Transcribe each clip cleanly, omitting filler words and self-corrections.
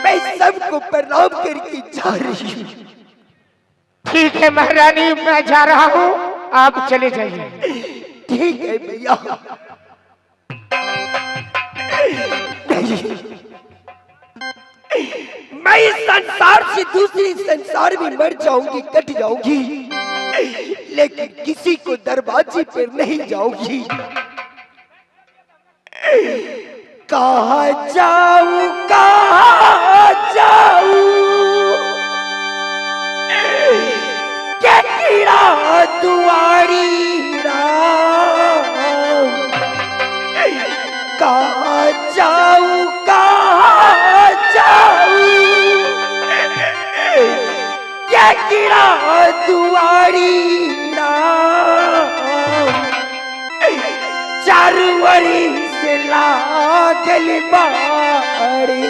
मैं सबको प्रणाम करके जा रही हूँ। ठीक है महारानी, मैं जा रहा हूँ, आप चले जाइए। ठीक है भैया। मैं इस संसार से दूसरे संसार में मर जाऊंगी, कट जाऊंगी, लेकिन किसी को दरवाजे पर नहीं जाऊंगी। कहाँ जाऊं, कहाँ जाऊं, क्या कीड़ा दुआरी राम। कहाँ जाऊं, कहाँ जाऊं, क्या कीड़ा दुआरी राम। चारू वरी से लागल बाड़ी,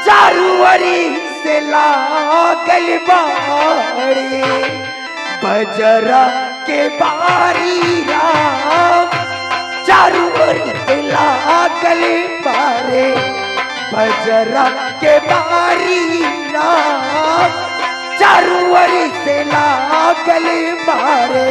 चारू वरी से लागल बाड़ी, बजरा के बारी राम। चारू वरी से लागल बारे, बजरा के बारी राम। चारू वरी से लागल बारे।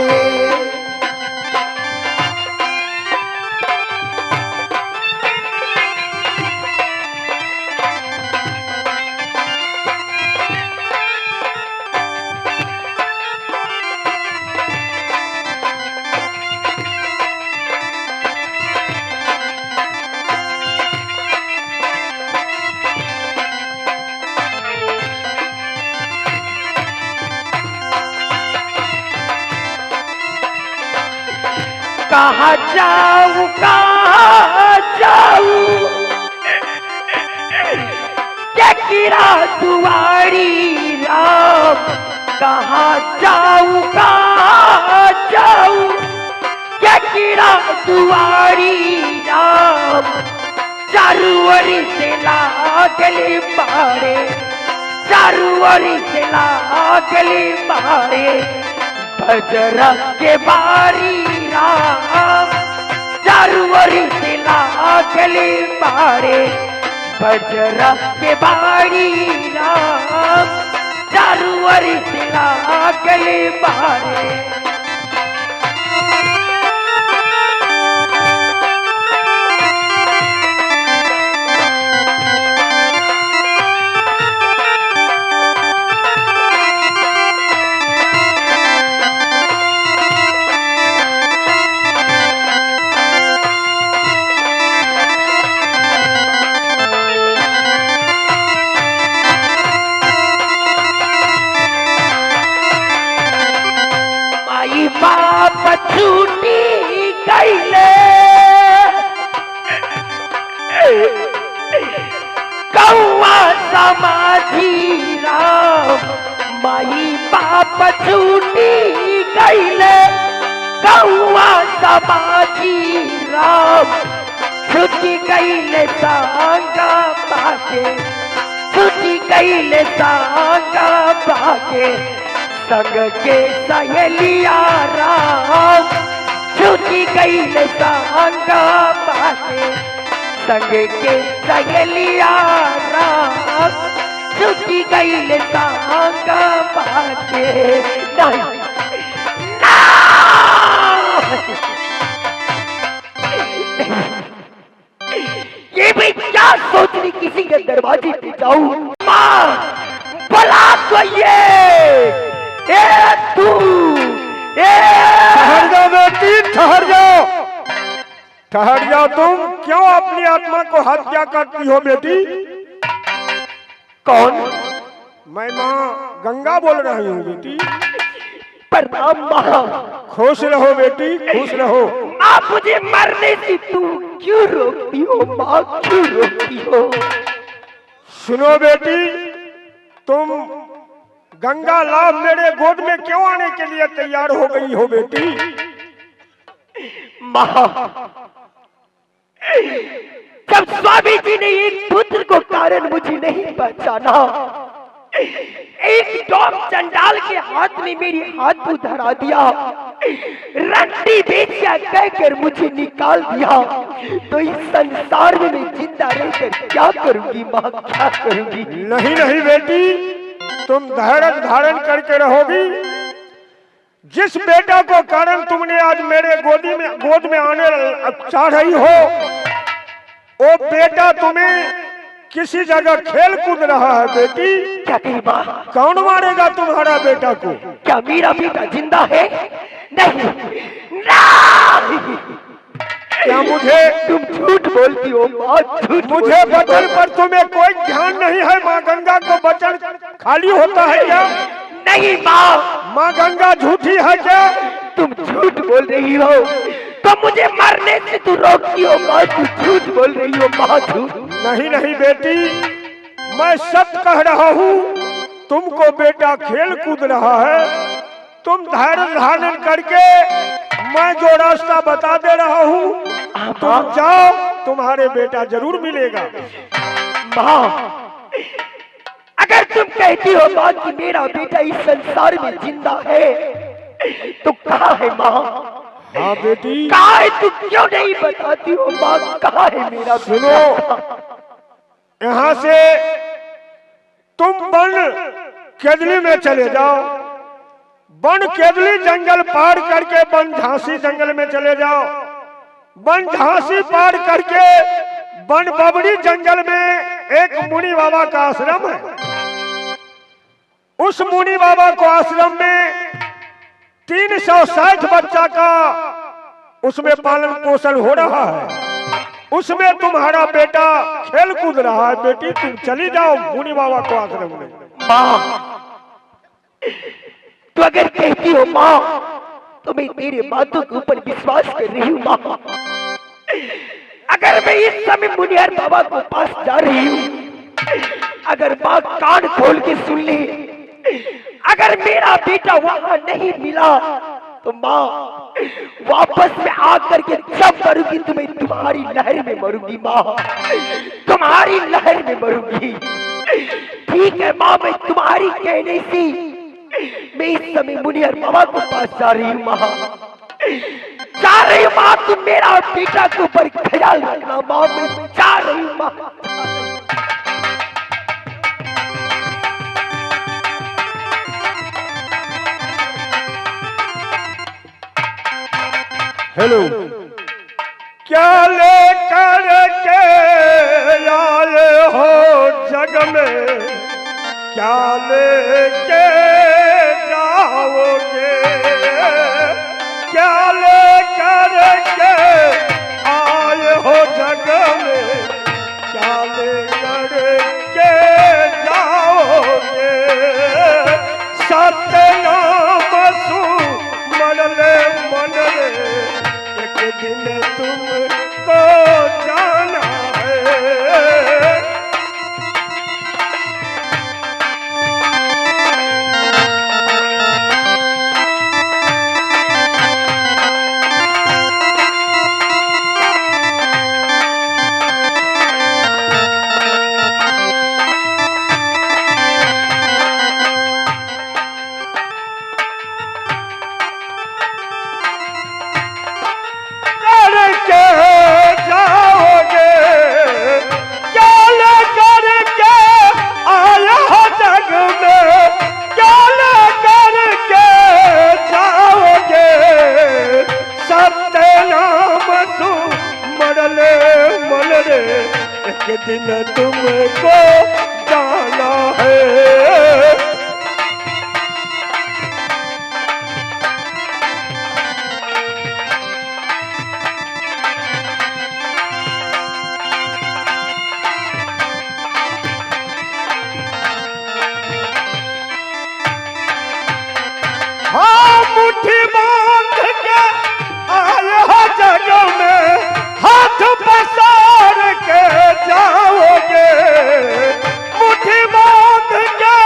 कहाँ जाऊं, कहाँ जाऊं, क्या कीड़ा दुआरी राम। कहाँ जाऊं, कहाँ जाऊं, क्या कीड़ा दुआरी राम। चारू वरी से लागल बाड़े, चारू वरी से लागल बाड़े, बजरा के बारी राम। चारू वरी से लागल बाड़े, बजरा के बारी राम। चारू वरी से लागल बाड़े। बाप छूटी गईले, कौआ समाधि राम। माई बाप छूटी गईले, कौआ समाधि राम। छुट्टी गईले सांगा पाके, छुट्टी गईले सांगा पाके, संग के सहेलिया राम। छुट्टी गईले सांगा पाके, संग के सहेलिया राम। छुट्टी गईले सांगा पाके। नहीं ये भी क्या सोच रही, किसी के दरवाजे पे जाऊं। माँ बुला तो ये तू, ठहर जाओ बेटी, ठहर जाओ, ठहर जाओ। तुम क्यों अपनी आत्मा को हत्या करती हो बेटी? कौन? मैं माँ गंगा बोल रही हूँ बेटी। प्रणाम माँ। खुश रहो बेटी, खुश रहो। माँ मुझे मरने से तू क्यों रोकती हो माँ, क्यों रोकती हो? सुनो बेटी, तुम गंगा लाभ मेरे गोद में क्यों आने के लिए तैयार हो गई हो बेटी? माँ, जब स्वामी जी ने एक पुत्र को कारण मुझे नहीं पहचाना, एक डॉग चंडाल के हाथ में मेरी हाथ को धरा दिया, रंडी बेचिया कहकर मुझे निकाल दिया, तो इस संसार में मैं जिंदा रहकर क्या करूंगी माँ, क्या करूंगी। नहीं नहीं बेटी, तुम धैर्य धारण करके रहोगी। जिस बेटा को कारण तुमने आज मेरे गोद में आने चाह रही हो, वो बेटा तुम्हें किसी जगह खेल कूद रहा है बेटी। क्या कही माँ? कौन मारेगा तुम्हारा बेटा को? क्या मेरा बेटा जिंदा है? नहीं, नहीं। क्या मुझे तुम झूठ बोलती हो माँ, झूठ। मुझे वचन पर तुम्हें कोई ध्यान नहीं है? माँ गंगा को वचन खाली होता है क्या? नहीं माँ, माँ गंगा झूठी है क्या? तुम झूठ बोल रही हो, तो मुझे मरने से तू रोकती हो माँ, तू झूठ बोल रही हो माँ, झूठ। नहीं नहीं बेटी, मैं सत्य कह रहा हूँ। तुमको बेटा खेल कूद रहा है, तुम धैर्य धारण करके मैं जो रास्ता बता दे रहा हूँ तुम जाओ, तुम्हारे बेटा जरूर मिलेगा। माँ, अगर तुम कहती हो माँ कि मेरा बेटा इस संसार में जिंदा है, तो कहाँ है माँ? हाँ बेटी, कहाँ है? तुम क्यों नहीं बताती हो माँ, कहाँ है मेरा? सुनो, यहाँ से तुम बन केदली में चले जाओ, बन केदली जंगल पार करके बन झांसी जंगल में चले जाओ, बन झांसी पार करके बन बबड़ी जंगल में एक मुनि बाबा का आश्रम है। उस मुनि बाबा को आश्रम में 360 बच्चा का उसमें पालन पोषण हो रहा है, उसमें तुम्हारा बेटा खेल कूद रहा है। बेटी तुम चली जाओ मुनि बाबा को आश्रम में। माँ, तो अगर कहती हो माँ, तो मैं तेरे बातों के ऊपर विश्वास कर रही हूँ माँ। अगर मैं इस समय मुनियार बाबा के पास जा रही हूँ, अगर माँ कान खोल के सुन ले, अगर मेरा बेटा वहां नहीं मिला, तो माँ वापस में आकर के जब मरूंगी तो मैं तुम्हारी लहर में मरूंगी माँ, तुम्हारी लहर में मरूंगी। ठीक है माँ, मैं तुम्हारी कहने से मैं इस समय मुनियार बाबा के पास जा रही हूँ माँ, जा रही हूँ माँ। तुम मेरा बेटा के ऊपर ख्याल रखना माँ, मैं जा रही हूँ माँ। हेलो, क्या लेकर के आए हो जग में, क्या लेके जाओगे, क्या लेकर के आए हो जग में, क्या लेकर के जाओगे। सतनाम सुमरले मनरे, एक दिन तुमको जाना है। एक दिन तुमको जाना है। हाँ, मुट्ठी बांध के आए हो जग में, हाथ पसार के जाओगे। मुट्ठी बांध के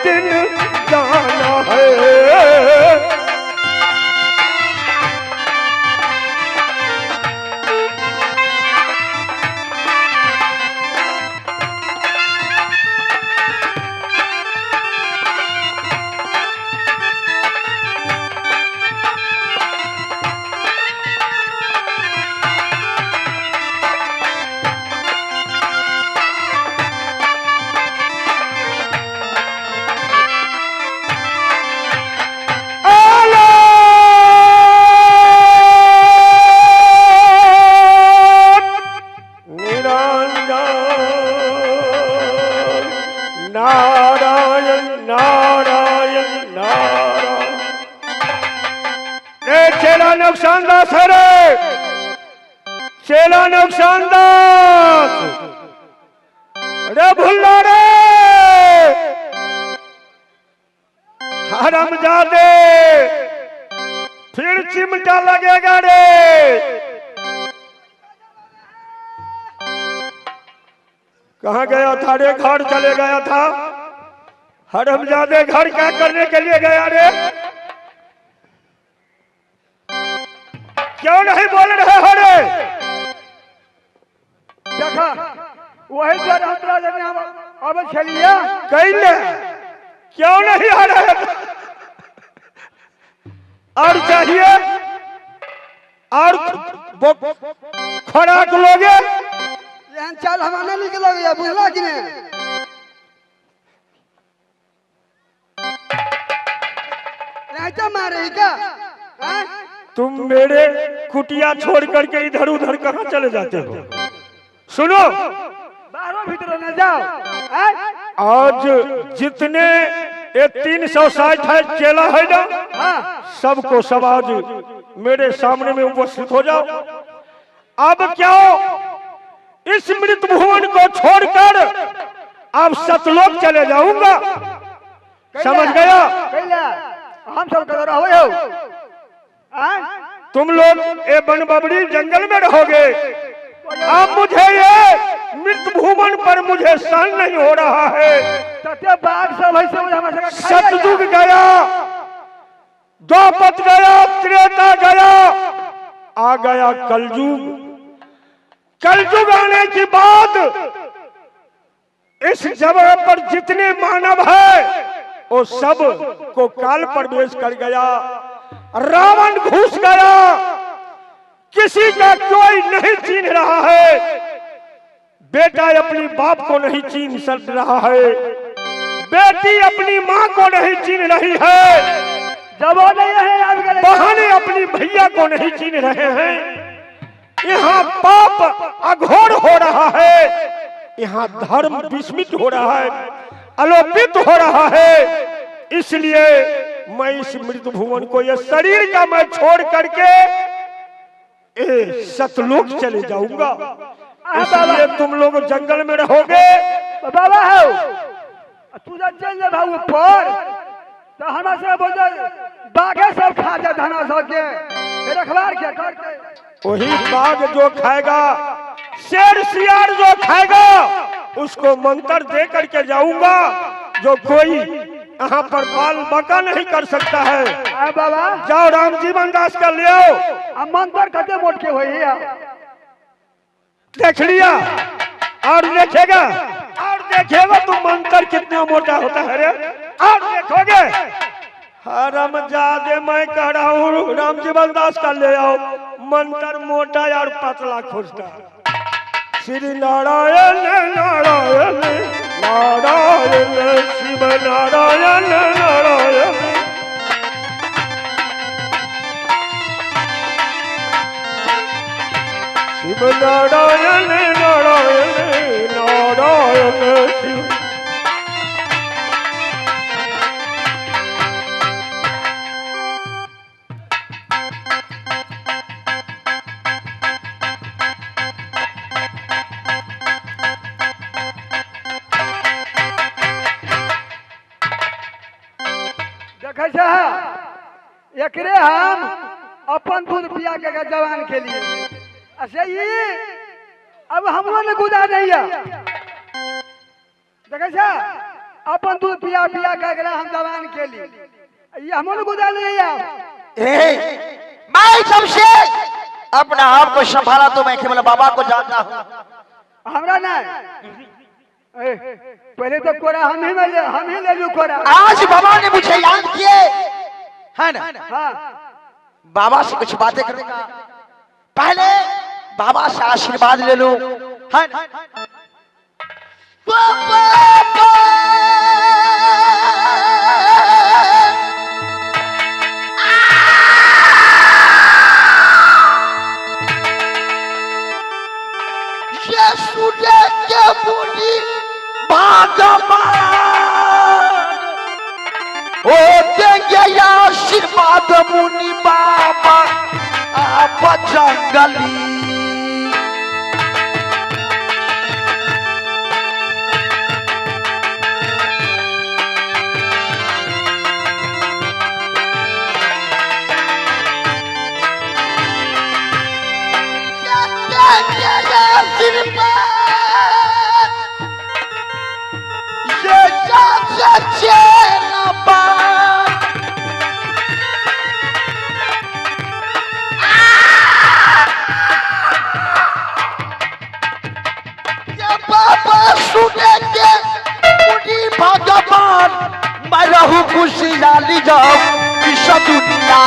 दिन जाना है। नारायण नारायण नारायण। चेला नुकसान दास है रे, चेला नुकसान दास रे, भुल्ला रे, हरामजादे फिर चिमटा लगेगा रे। कहाँ गया था रे? घर चले गया था। हरामजादे घर क्या करने के लिए गया रे? क्यों नहीं बोल रहे हो रे? देखा वही द्वार हम में अब चलिए कैले क्यों नहीं आ रहे? और चाहिए और खुराक लोगे? यहाँ चाल हमारा निकल गया, बुझला कि नहीं? राजा मारे क्या? तुम मेरे कुटिया छोड़ करके इधर उधर कहाँ चले जाते हो? सुनो, बाहरों भीतर न जाओ। आज जितने ये 360 है चेला है ना, सबको सब आज मेरे सामने में उपस्थित हो जाओ। अब क्या इस मृत भुवन को छोड़कर अब सतलोक चले जाऊंगा, समझ गया? हम सब कदर हो। तुम लोग ये वन बबड़ी जंगल में रहोगे। अब मुझे ये मृत भुवन पर मुझे सहन नहीं हो रहा है। सतयुग गया, द्वापर गया, त्रेता गया, आ गया कलयुग। कलयुग आने के बाद इस जगह पर जितने मानव है वो सब को काल प्रवेश कर गया। रावण घुस गया, किसी का कोई नहीं चिन्ह रहा है। बेटा अपनी बाप को नहीं चिन्ह सक रहा है, बेटी अपनी माँ को नहीं चिन्ह रही है, बहनें अपनी भैया को नहीं चिन्ह रहे हैं। यहाँ पाप अघोर हो रहा है, यहाँ धर्म विस्मित हो रहा है, अलोपित हो रहा है। इसलिए मैं इस मृत भुवन को, ये शरीर का मैं छोड़ करके सतलोक चले जाऊंगा। इसलिए तुम लोग जंगल में रहोगे। बाबा हो तू चल जा भाऊ ऊपर, तो हमरा से बोल बाघे सब खा जा धना सब के, फिर अखबार क्या करके वही बाघ जो खाएगा, शेर सियार जो खाएगा, उसको मंत्र दे करके जाऊंगा, जो कोई यहाँ पर बाल बका नहीं कर सकता है। बाबा जाओ राम जीवन दास का ले आओ। मंत्र कते मोट के हुई है, देख लिया और देखेगा, और देखेगा तो मंत्र कितना मोटा होता है रे, और देखोगे। हरामजादे मैं कह रहा हूँ राम जीवन दास का ले आओ, मंत्र मोटा और पतला खोजता। श्री नारायण नारायण नारायण शिव नारायण नारायण। शिव नारायण नारायण नारायण शिव। एकरे हम अपन दूध पिया के जवान के लिए ये अब हमरो ने गुदा नहीं है। देखे अपन दूध पिया पिया कर हम जवान के लिए ये हमन गुजर नहीं है। मैं सबसे अपना आप को संभाला तो मैं केवल बाबा को जानता हूँ। हमरा ना पहले तो कोरा हम ही ले लू कोरा। आज बाबा ने मुझे याद किए है ना। हाँ बाबा से कुछ बातें करेगा, पहले बाबा से आशीर्वाद ले लो है ना। ओ देंगे आशीर्वाद मुनि बाबा आप जंगली। भगवान मैं रहू खुशियाली जाओ विश्व दुनिया।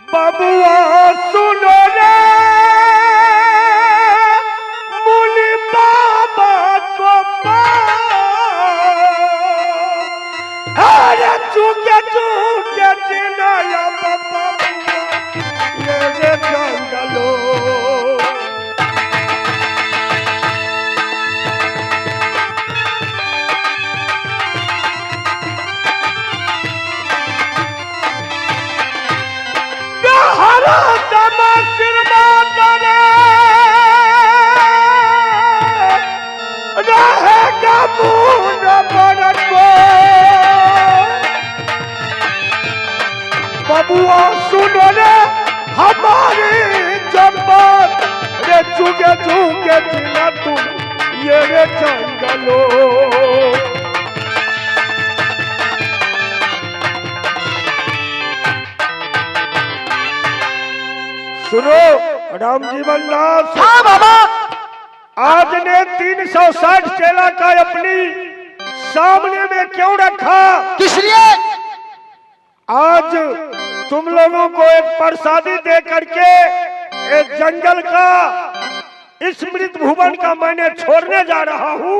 बबुआ सुनो रे मुनि बाबा को अरे चूके चूके चिनाया बाबा ये रे जंगलो। बबुआ सुनो रे हमारी जबान रे चुगे चुगे जिना तुम ये रे जंगलो। सुनो राम जीवन दास। हाँ बाबा। आज ने 360 चेला का अपनी सामने में क्यों रखा? किस लिए? आज तुम लोगों को एक प्रसादी दे करके एक जंगल का इस मृत भुवन का मैंने छोड़ने जा रहा हूँ।